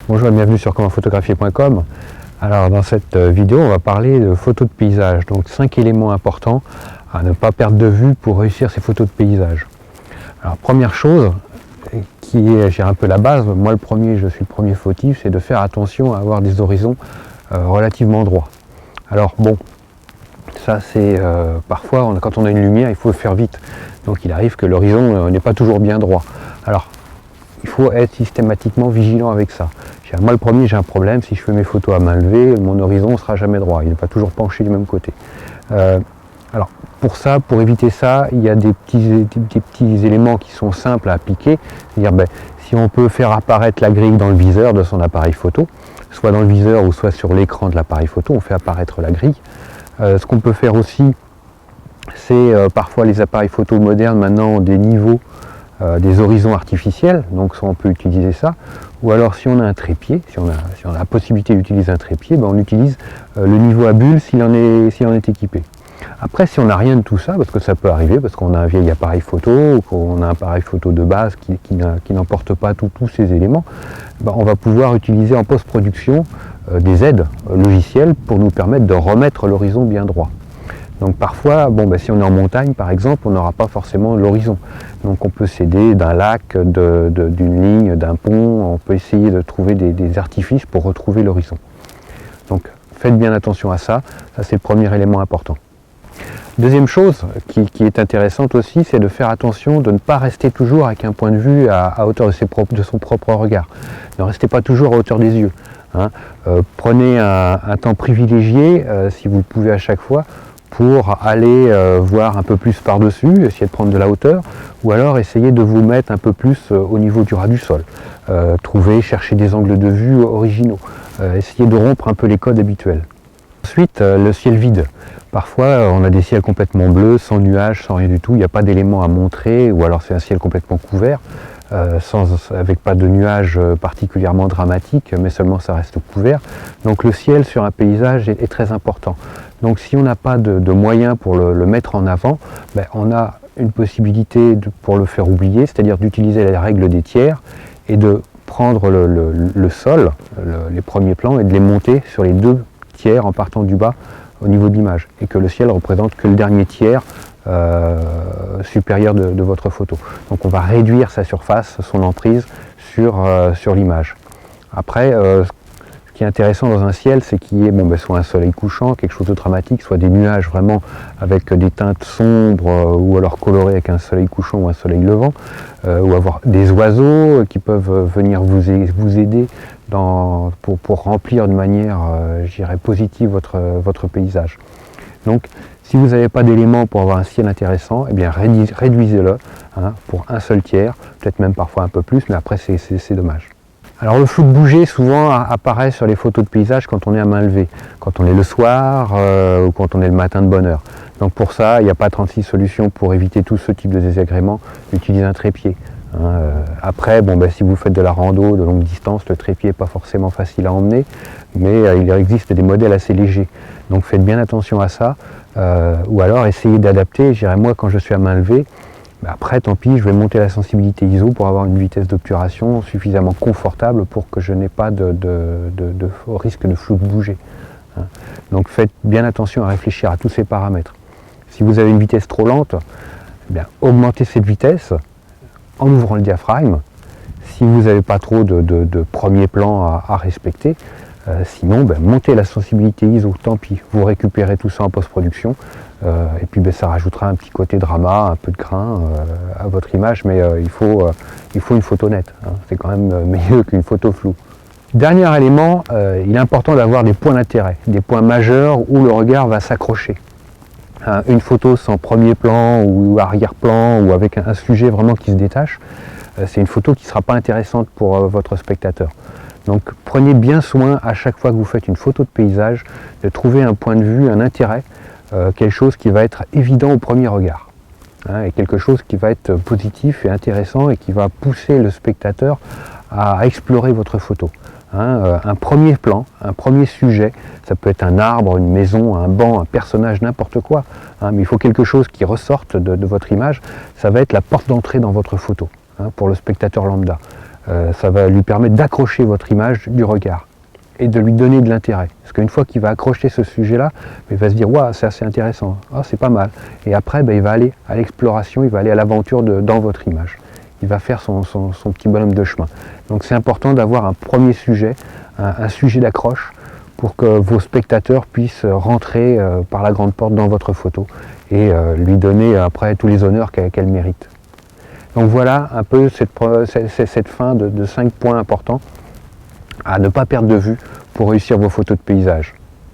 Bonjour et bienvenue sur commentphotographier.com. Alors dans cette vidéo on va parler de photos de paysage, donc 5 éléments importants à ne pas perdre de vue pour réussir ces photos de paysage. Alors première chose, qui est j'ai un peu la base, moi je suis le premier fautif, c'est de faire attention à avoir des horizons relativement droits. Alors bon, ça c'est parfois quand on a une lumière il faut faire vite, donc il arrive que l'horizon n'est pas toujours bien droit. Alors il faut être systématiquement vigilant avec ça. Moi le premier j'ai un problème, si je fais mes photos à main levée, mon horizon ne sera jamais droit, il n'est pas toujours penché du même côté. Alors pour éviter ça, il y a des petits éléments qui sont simples à appliquer, c'est-à-dire si on peut faire apparaître la grille dans le viseur de son appareil photo, soit dans le viseur ou soit sur l'écran de l'appareil photo, on fait apparaître la grille. Ce qu'on peut faire aussi, c'est parfois les appareils photo modernes maintenant ont des niveaux, des horizons artificiels, donc on peut utiliser ça, ou alors si on a un trépied, si on a la possibilité d'utiliser un trépied, on utilise le niveau à bulles s'il en est équipé. Après si on n'a rien de tout ça, parce que ça peut arriver, parce qu'on a un vieil appareil photo, ou qu'on a un appareil photo de base qui n'emporte pas tous ces éléments, on va pouvoir utiliser en post-production des aides logicielles pour nous permettre de remettre l'horizon bien droit. Donc parfois, si on est en montagne par exemple, on n'aura pas forcément l'horizon. Donc on peut s'aider d'un lac, d'une ligne, d'un pont, on peut essayer de trouver des artifices pour retrouver l'horizon. Donc faites bien attention à ça, ça c'est le premier élément important. Deuxième chose qui est intéressante aussi, c'est de faire attention de ne pas rester toujours avec un point de vue à hauteur de son propre regard. Ne restez pas toujours à hauteur des yeux. Prenez un temps privilégié, si vous le pouvez à chaque fois, pour aller voir un peu plus par-dessus, essayer de prendre de la hauteur, ou alors essayer de vous mettre un peu plus au niveau du ras du sol. Chercher des angles de vue originaux, essayer de rompre un peu les codes habituels. Ensuite, le ciel vide. Parfois, on a des ciels complètement bleus, sans nuages, sans rien du tout, il n'y a pas d'éléments à montrer, ou alors c'est un ciel complètement couvert, avec pas de nuages particulièrement dramatiques, mais seulement ça reste couvert. Donc le ciel sur un paysage est très important. Donc si on n'a pas de moyens pour le mettre en avant, on a une possibilité pour le faire oublier, c'est-à-dire d'utiliser la règle des tiers et de prendre le sol, les premiers plans, et de les monter sur les deux tiers en partant du bas au niveau de l'image, et que le ciel représente que le dernier tiers supérieur de votre photo. Donc on va réduire sa surface, son emprise sur l'image. Après, ce qui est intéressant dans un ciel, c'est qu'il y ait soit un soleil couchant, quelque chose de dramatique, soit des nuages vraiment avec des teintes sombres ou alors colorées avec un soleil couchant ou un soleil levant, ou avoir des oiseaux qui peuvent venir vous aider pour remplir de manière, positive votre paysage. Donc, si vous n'avez pas d'éléments pour avoir un ciel intéressant, réduisez-le pour un seul tiers, peut-être même parfois un peu plus, mais après c'est dommage. Alors le flou de bouger souvent apparaît sur les photos de paysage quand on est à main levée, quand on est le soir ou quand on est le matin de bonne heure. Donc pour ça, il n'y a pas 36 solutions pour éviter tout ce type de désagréments, utilisez un trépied. Après, si vous faites de la rando de longue distance, le trépied n'est pas forcément facile à emmener, mais il existe des modèles assez légers. Donc faites bien attention à ça, ou alors essayez d'adapter. Moi quand je suis à main levée, après tant pis, je vais monter la sensibilité ISO pour avoir une vitesse d'obturation suffisamment confortable pour que je n'ai pas de risque de flou de bouger. Donc faites bien attention à réfléchir à tous ces paramètres. Si vous avez une vitesse trop lente, augmentez cette vitesse en ouvrant le diaphragme, si vous n'avez pas trop de premier plan à respecter. Sinon, montez la sensibilité ISO, tant pis, vous récupérez tout ça en post-production, et puis ça rajoutera un petit côté drama, un peu de grain à votre image, mais il faut une photo nette, c'est quand même mieux qu'une photo floue. Dernier élément, il est important d'avoir des points d'intérêt, des points majeurs où le regard va s'accrocher. Une photo sans premier plan ou arrière-plan ou avec un sujet vraiment qui se détache, c'est une photo qui ne sera pas intéressante pour votre spectateur. Donc prenez bien soin à chaque fois que vous faites une photo de paysage de trouver un point de vue, un intérêt, quelque chose qui va être évident au premier regard, et quelque chose qui va être positif et intéressant et qui va pousser le spectateur à explorer votre photo. Un premier plan, un premier sujet, ça peut être un arbre, une maison, un banc, un personnage, n'importe quoi, mais il faut quelque chose qui ressorte de votre image, ça va être la porte d'entrée dans votre photo, pour le spectateur lambda. ça va lui permettre d'accrocher votre image du regard et de lui donner de l'intérêt. Parce qu'une fois qu'il va accrocher ce sujet-là, il va se dire « Waouh, c'est assez intéressant, ah, c'est pas mal ». Et après, il va aller à l'exploration, il va aller à l'aventure dans votre image. Il va faire son petit bonhomme de chemin. Donc c'est important d'avoir un premier sujet, un sujet d'accroche, pour que vos spectateurs puissent rentrer par la grande porte dans votre photo et lui donner après tous les honneurs qu'elle mérite. Donc voilà un peu cette fin de 5 points importants à ne pas perdre de vue pour réussir vos photos de paysage.